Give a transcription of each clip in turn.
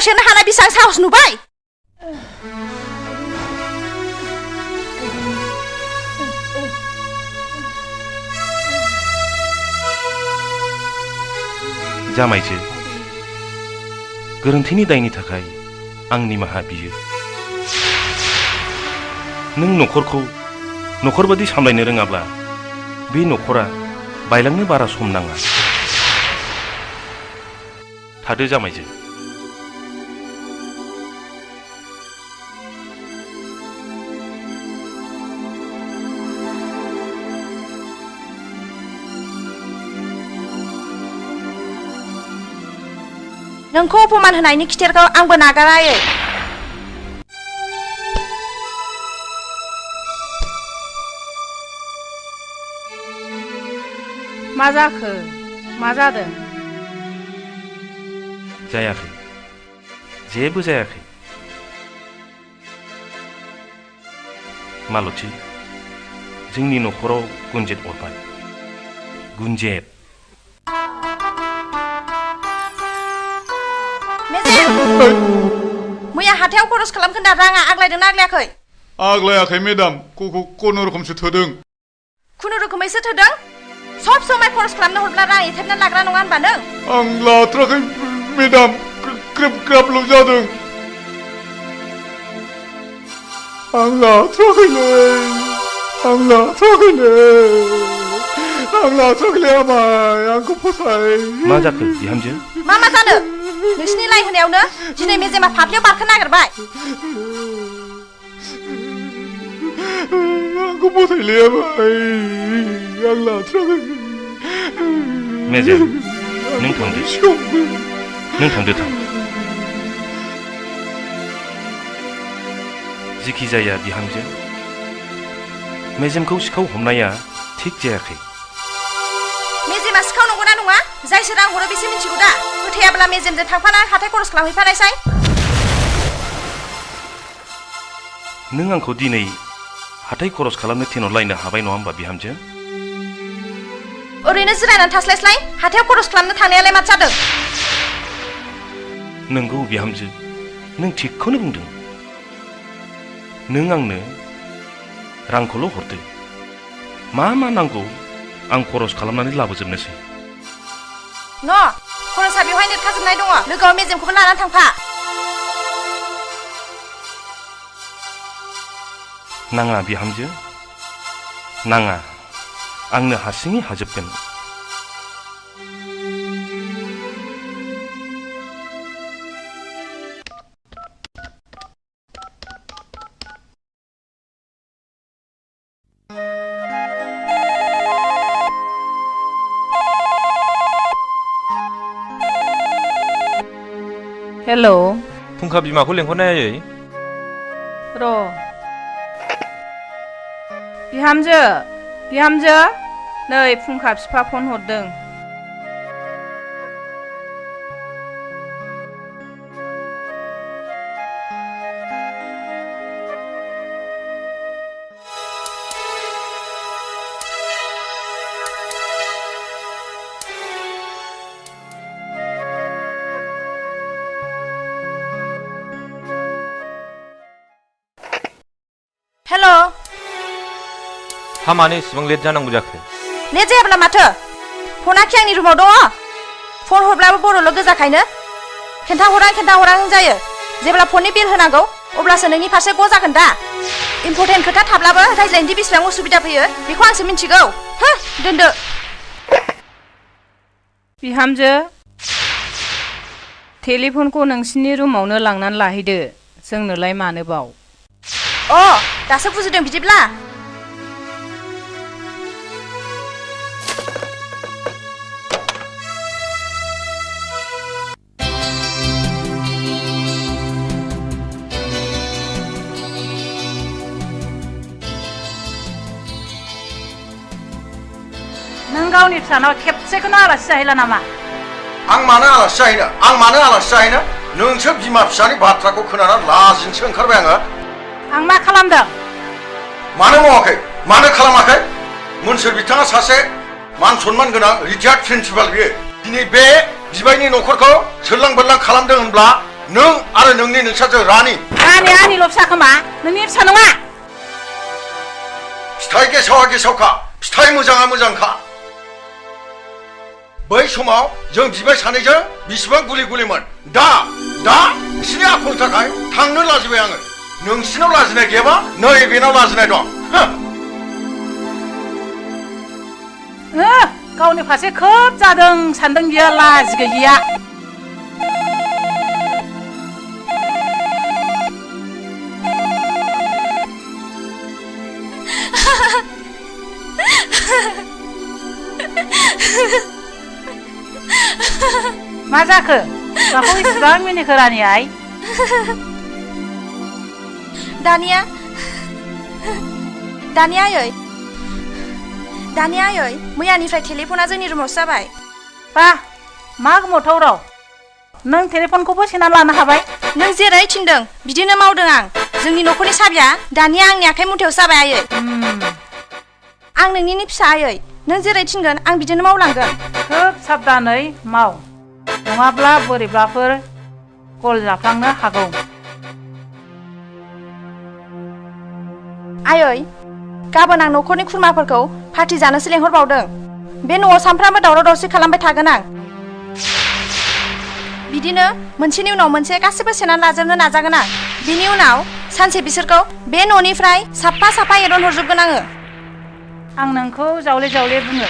सेरनो हानाय बेसेबां साहस नुबाय जामायजो गोरोन्थिनि दायनि थाखाय आं निमाहा बियो नों नखरखौ नखर बादि सामलायनो रोङाब्ला बे नखरा बायलांनो बारा सम नाङा थादो जामायजो नोंखौ अपमान होनायनि खिथेरखौ आंबो नागारायै मा जाखो मा जादों जायाखै जेबो जायाखै मालती जोंनि नखराव गुनजेत अरबाय गुनजेत मैया हाथायाव खरस खालामखोन्दा राङा आग्लायदोंना आग्लायाखै आग्लायाखै मेडाम खुनुरुखुमसो थोदों खुनुरुखुमैसो थोदों सब समाय खरस खालामनो हरब्ला रां एथेबना लाग्रा नङा होनबा नों आं लाथ्राखै मेडाम ग्रेब ग्राबल' जादों आं लाथ्राखैलै आमाय आंखौ फोथाय मा जाखो बिहामजो मा जानो नोंसिनि लाइ होनायावनो दिनै मेजेमा फाफ्लियाव बारखो नागिरबाय आंखौ फोथायलै आमाय आं लाथ्राखै मेजेम नों थांदो थां जिखि जाया बिहामजो मेजेमखौ सिखाव हमनाया थिक जायाखै मेजेमा सिखाव नंगौना नङा जायसो रां हरो बेसो मिथिगौ दा फोथायाब्ला मेजेमजों थांफाना हाथाय खरस खालामहैफानायसाय नों आंखौ दिनै हाथाय खरस खालामनो थिनहरलायनो हाबाय नङा होमबा बिहामजो ओरैनो जिरायनानै थास्लायस्लाय हाथायाव खरस खालामनो थांनायालाय मा जादों नंगौ बिहामजो नों थिगखौनो बुंदों नों आंनो रांखौल' हरदो मा नांगौ आं खरस खालामनानै लाबोजोबनोसै न खरसा बेवहाय नेटखाजोबनाय दङ लोगोआव मेजेमखौबो लानानै थांफा नाङा बिहामजो नाङा आंनो हारसिङै हाजोबगोन हेलौ फुंखा बिमाखौ लेंहरनाय आयै र' बिहामजो नै फुंखा बिफा फन हरदों हेलो हा मानो इसेबां लेट जानांगौ जाखो लेट जायाब्ला माथो फना खि आंनि रुमाव दङ फन हरब्लाबो बर'ल' गोजाखायनो खिन्थाहरां जायो जेब्ला फननि बिल होनांगौ अब्लासो नोंनि फारसे ग जागोन दा इम्पर्टेन्ट खोथा थाब्लाबो रायज्लायनो बेसेबां उसुबिदा फैयो बेखौ आंसो मिन्थिगौ दोनदो बिहामजो टेलिफनखौ नोंसिनि रुमावनो लांनानै लाहैदो जोंनोलाय मानोबाव दासो बुजिदों बिदिब्ला नों गावनि फिसानाव खेबसेखौनो आलासि जाहैला नामा आं मानो आलासि जाहैनो नोंसो बिमा फिसानि बाथ्राखौ खोनानानै लाजिनोसो ओंखारबाय आं मा खालामदों मानो मावाखै मानो खालामाखै मोनसोर बिथाङा सासे मान सनमान गोनां रिटायार्ड प्रिन्सिपाल बियो दिनै बे बिबायनि नखरखौ सोरलां बोरलां खालामदों होनब्ला नों आरो नोंनि नोंसाजो रानि रानिया आंनिल' फिसा खोमा नोंनि फिसा नङा फिथाइ गेसावा गेसावखा फिथाइ मोजाङा मोजांखा बै समाव जों बिबाय सानैजों बिसिबां गुलि गुलिमोन दा बिसिनि आखलनि थाखाय थांनो लाजिबाय आङो नोंसिनाव लाजिनाय गैयाबा नै बेनाव लाजिनाय दं गावनि फारसे खोब जादों सानदों बियो लाजि गैया मा जाखो माखौ इसेबां मिनिखो रानि आइ दानिया आयै मैयानिफ्राय टेलिफना जोंनि रुमावसो जाबाय बा मा गोमोथाव राव नों टेलिफनखौबो सोना लानो हाबाय नों जेरै थिनदों बिदिनो मावदों आं जोंनि न'खरनि साबिया दानिया आंनि आखाइ मुथायाव जाबाय आयै आं नोंनिनो फिसा आयै नों जेरै थिनगोन आं बिदिनो मावलांगोन खोब साबधानै माव नङाब्ला बोरैबाफोर गल जाफ्लांनो हागौ आयै गाबोन आं न'खरनि खुरमाफोरखौ पार्टि जानोसो लेंहरबावदों बे न'आव सानफ्रामबो दावराव दावसि खालामबाय थागोन आं बिदिनो मोनसेनि उनाव मोनसे गासिबो सेनानै लाजोबनो नाजागोन आं बिनि उनाव सानसे बिसोरखौ बे न'निफ्राय साफा एरनहरजोबगोन आं नोंखौ जावले जावले बुङो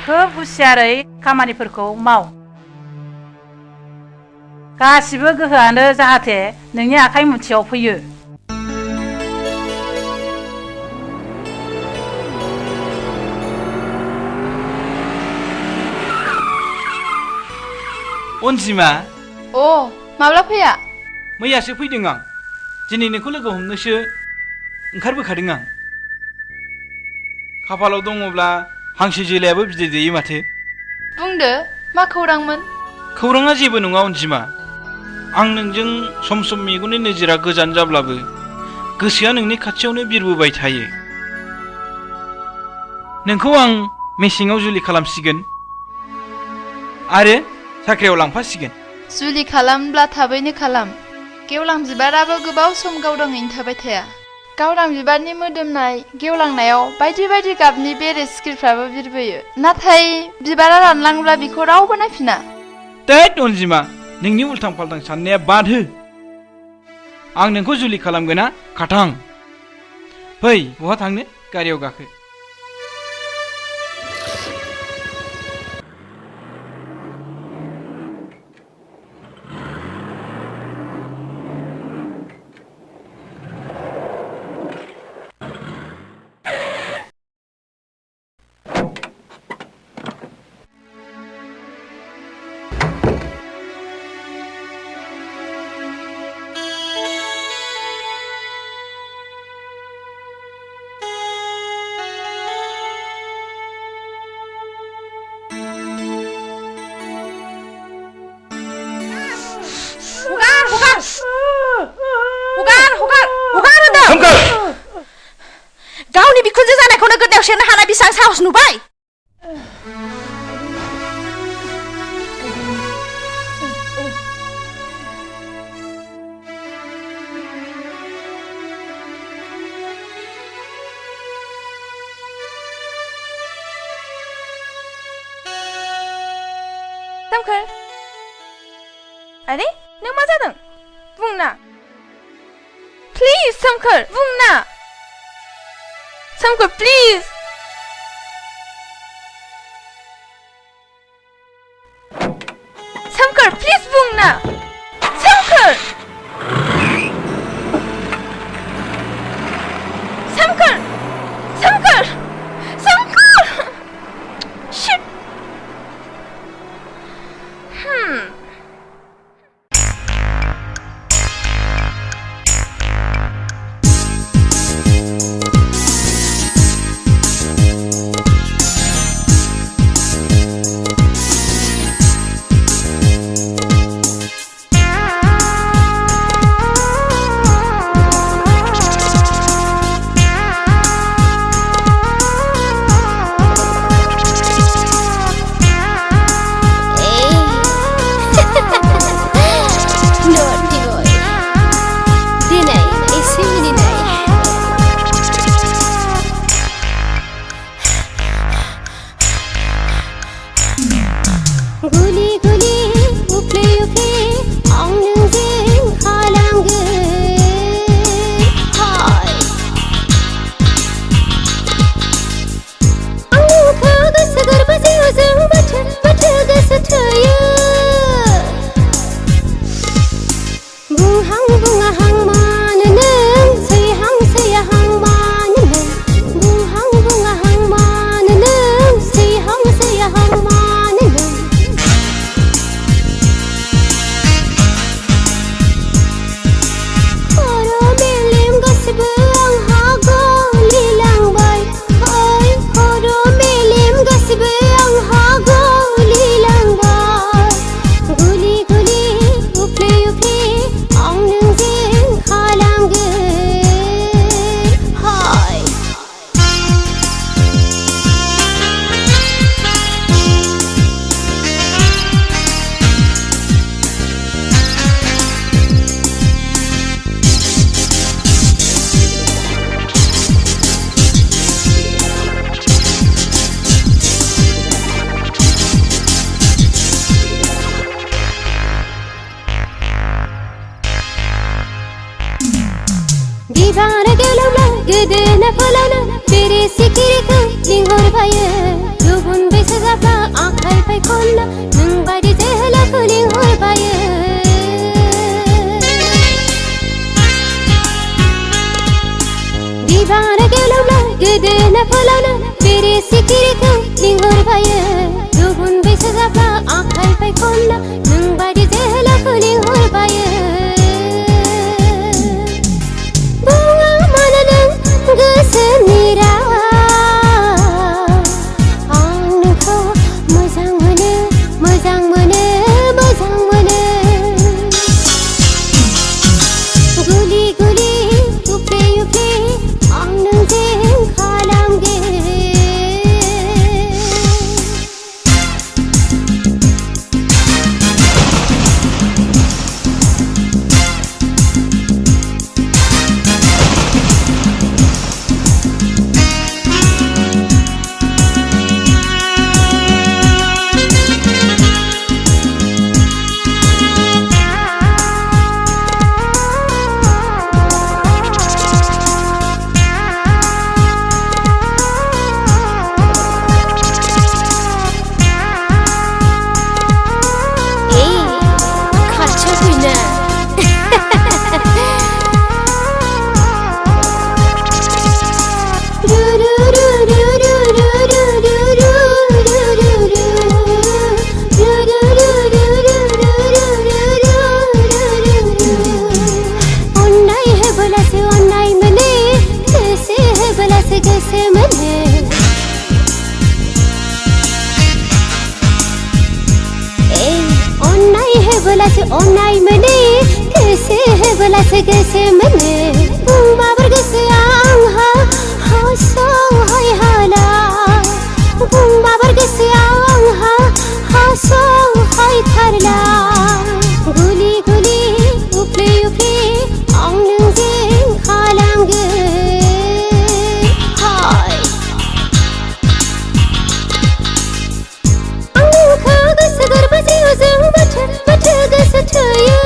खोब हुसियारै खामानिफोरखौ माव गासिबो गोहोआनो जाहाथे नोंनि आखाइ मुथियाव फैयो अनजिमा माब्ला फैया मैयासो फैदों आं दिनै नोंखौ लोगो हमनोसो ओंखारबोखादों आं खाफालाव दङब्ला हांसो जोलायाबो बिदै दैयो माथो बुंदो मा खौरांमोन खौराङा जेबो नङा अनजिमा आं नोंजों सम सम मेगननि नोजोरा गोजान जाब्लाबो गोसोआ नोंनि खाथियावनो बिरबोबाय थायो नोंखौ आं मेसेङाव जुलि खालामसिगोन आरो साख्रियाव लांफासिगोन जुलि खालामब्ला थाबैनो खालाम गेवलां बिबाराबो गोबाव सम गावदाङैनो थाबाय थाया गावदां बिबारनि मोदोमनाय गेवलांनायाव बायदि बायदि गाबनि बेरे सिखिरिफ्राबो बिरबोयो नाथाय बिबारा रानलाङोब्ला बिखौ रावबो नायफिना दैट अनजिमा नोंनि उल्थां फाल्थां साननाया बाद हो आं नोंखौ जुलि खालामगोना खाथां फै बहा थांनो गारियाव गाखो गावनि बिखुनजो जानायखौनो गोदनायाव सेरनो हानाय बेसेबां साहस नुबाय सोमखोर अरे नों मा जादों बुंना प्लिज सोमखोर बुंना सोमखोर प्लिज सोमखोर प्लिज बुंना सोमखोर सोमखोर सोमखोर सोमखोर शिट गुलि गुलि उफ्ले उफ्ले आं नोंजों खालामगोन हाय आं नोंखौ गोसो गोरबो जिउजों बोथो बोथो गोसो थोयो बुंहां बुङाहां मानो नों सैहां सैयाहां मानो नों बुंहां बुङाहां मानो नों सैहां सैयाहां मानो नों खर' मेलेम गासिबो आंहा गलिलांबाय ओइ खर' मेलेम गासिबो आंहा गलिलांबाय गुलि गुलि उफ्ले उफ्ले आं नोंजों खालामगोन हाय बिबार गेवलांब्ला गोदोना फोलावनो बेरे सिखिरिखौ लिंहरबायो गुबुन बैसो जाब्ला आखाइ फायखनना नोंबादि जोहोलावखौ लिंहरबायो बिबार गेवलांब्ला गोदोना फोलावनो बेरे सिखिरिखौ लिंहरबायो गुबुन बैसो जाब्ला आखाइ फायखनना नोंबादि जोहोलावखौ लिंहरबायो गोसोनि राव आं नोंखौ मोजां मोनो मोजां मोनो मोजां मोनो गुलि गुलि उफ्ले उफ्ले आं नोंजों खालामगोन अन्नाय मोनो गोसो होबोलासो गोसो मोनो बुंबाबो गोसोआ आंहा हास'हाय हाला बुंबाबो गोसोआ आंहा हास'हायथारला गुलि गुलि उफ्ले उफ्ले आं नोंजों खालामगोन हाय आं नोंखौ गोसो गोरबो जिउजों बोथो बोथो गोसो थोयो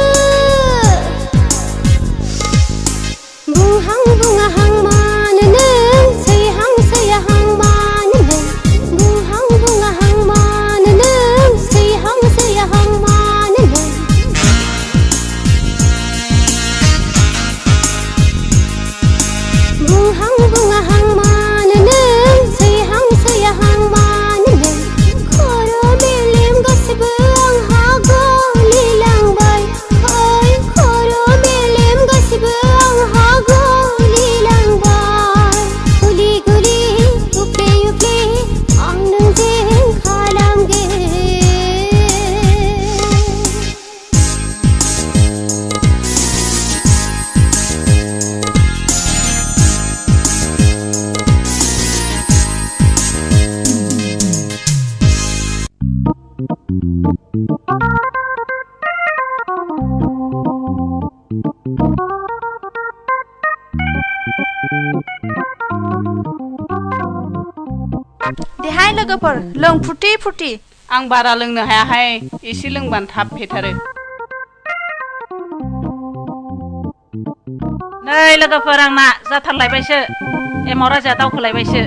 बुंहां बुङाहां मानो नों सैहां सैयाहां मानो नों बुंहां बुङाहां मानो नों सैहां सैयाहां मानो नों बुंहां बुङाहां मानो नों सैहां सैयाहां मानो नों खर' मेलेम गासिबो आंहा गलिलांबाय ओइ खर' मेलेम गासिबो आंहा गलिलांबाय गुलि गुलि उफ्ले उफ्ले आं नोंजों खालामगोन देहाय लोगोफोर लों फुरथि फुरथि आं बारा लोंनो हायाहाय एसे लोंबानो थाब फेथारो नै लोगोफोर आंना जाथारलायबायसो एमाव राजा दावखोलायबायसो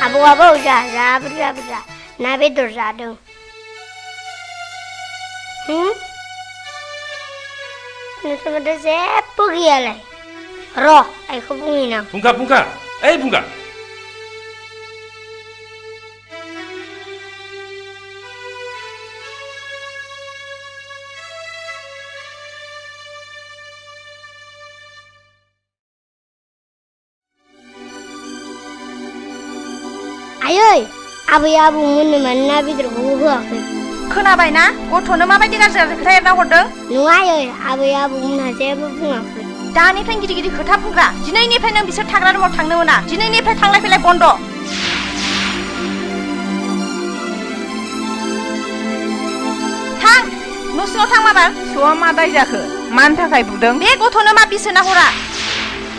Abu-abu buja na bedur jadung. Nusumada sepu gialai. Roh, aku bunginang. Bunga. Bunga. Ayoy, abu mun mana bidur buah. खोनाबायना गथ'नो माबायदि गाज्रि खोथा एरना हरदों नङा आयै आबै मुना जेबो बुङाखै दानिफ्रायनो गिदिर गिदिर खोथा बुंग्रा दिनैनिफ्राय नों बिसोर थाग्रा रुमाव थांनो मोना दिनैनिफ्राय थांलाय फैलाय बन्द थां न' सिङाव थां माबार फिसौआ मा दाय जाखो मानि थाखाय बुदों बे गथ'नो मा बिस होना हरा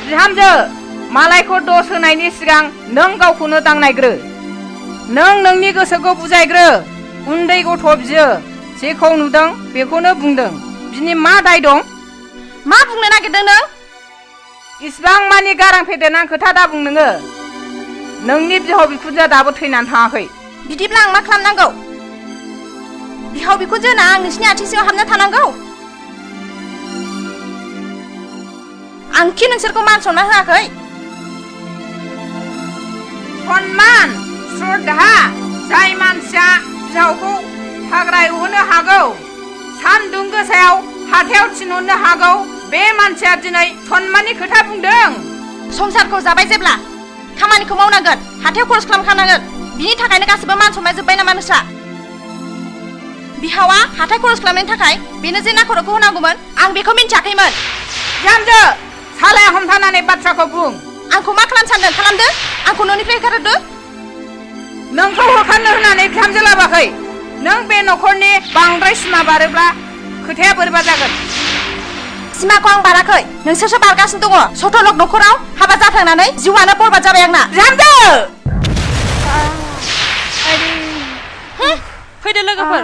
बिहामजो मालायखौ दस होनायनि सिगां नों गावखौनो दांनायग्रो नों नोंनि गोसोखौ बुजायग्रो उन्दै गथ' बियो जेखौ नुदों बेखौनो बुंदों बिनि मा दाय दं मा बुंनो नागिरदों नों इसिबां मानि गारां फेदेरनानै खोथा दा बुं नोङो नोंनि बिहाव बिखुनजोआ दाबो थैनानै थाङाखै बिदिब्ला आं मा खालामनांगौ बिहाव बिखुनजोना आं नोंसिनि आथिं सिङाव हाबना थानांगौ आंखि नोंसोरखौ मान सनमान होआखै सनमान श्रद्धा जाय मानसिया बिहावखौ हाग्रा एवहोनो हागौ सान्दुं गोसायाव हाथायाव थिनहरनो हागौ बे मानसिया दिनै सनमाननि खोथा बुंदों संसारखौ जाबाय जेब्ला खामानिखौ मावनांगोन हाथायाव खरस खालामखानांगोन बिनि थाखायनो गासिबो मान सनमान जोब्बाय नामा नोंस्रा बिहावा हाथाय खरस खालामनायनि थाखाय बेनो जे ना खर'खौ होनांगौमोन आं बेखौ मिन्थियाखैमोन बिहामजो सालाया हमथानानै बाथ्राखौ बुं आंखौ मा खालामनो सानदों खालामदो आंखौ न'निफ्राय होखारहरदो नोंखौ होखारनो होननानै बिहामजो लाबोआखै नों बे न'खरनि बांद्राय सिमा बारोब्ला खोथाया बोरैबा जागोन सिमाखौ आं बाराखै नोंसोरसो बारगासिनो दङ सथलक न'खराव हाबा जाथांनानै जिउआनो बरबाद जाबाय आंना बिहामजो फैदो लोगोफोर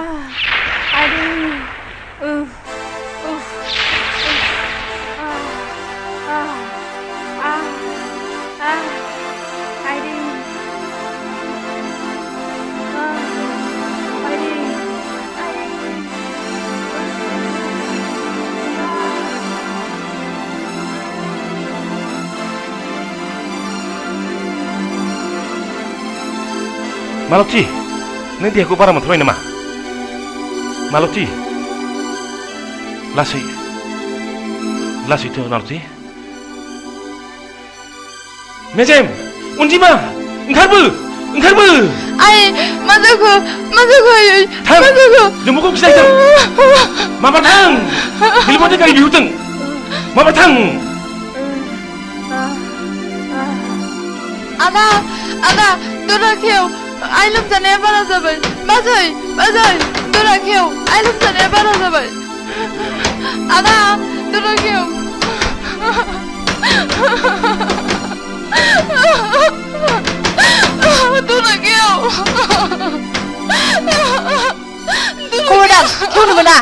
Maloti, neng dia aku para mentoy nama. Maloti, lasi tu Maloti. Mejem, unjima, engkarbu. Ay, mazuku. Tang, jemput bisa itu. Mama tang, telepon dia kali bihuteng. Mama tang. Ana, dorakeu. Aylum sana bara zabay. Bazay. Dorakeu. Aylum sana bara zabay. Ana, dorakeu. Kau dah, kau mana?